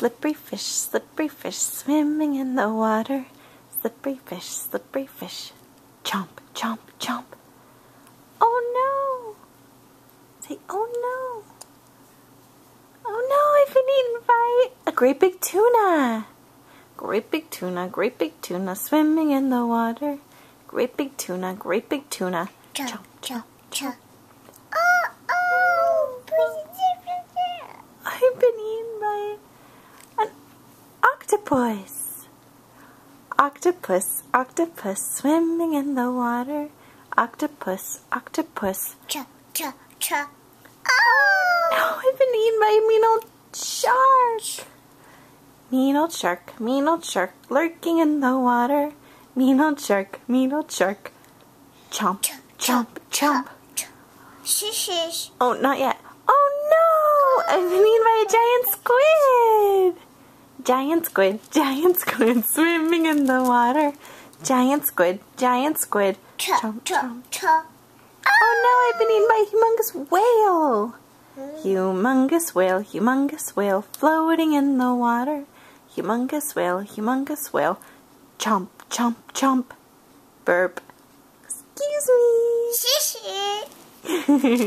slippery fish, swimming in the water. Slippery fish, chomp, chomp, chomp. Oh no! Say, oh no! Oh no, I've been eaten by a great big tuna. Great big tuna, swimming in the water. Great big tuna, chomp, chomp, chomp. I've been eaten by an octopus. Octopus, swimming in the water. Octopus. Cha, cha, cha. No, I've been eaten by a mean old shark. Mean old shark, lurking in the water. Mean old shark. Chomp, chomp, chomp. Shush. Oh, not yet. Oh no! I've been eaten by a giant squid, swimming in the water. Giant squid. Cha, Chomp, cha, chomp. cha. Oh no, I've been eaten by a humongous whale. Humongous whale, floating in the water. Humongous whale. Chomp, chomp, chomp. Burp. Excuse me. Shush.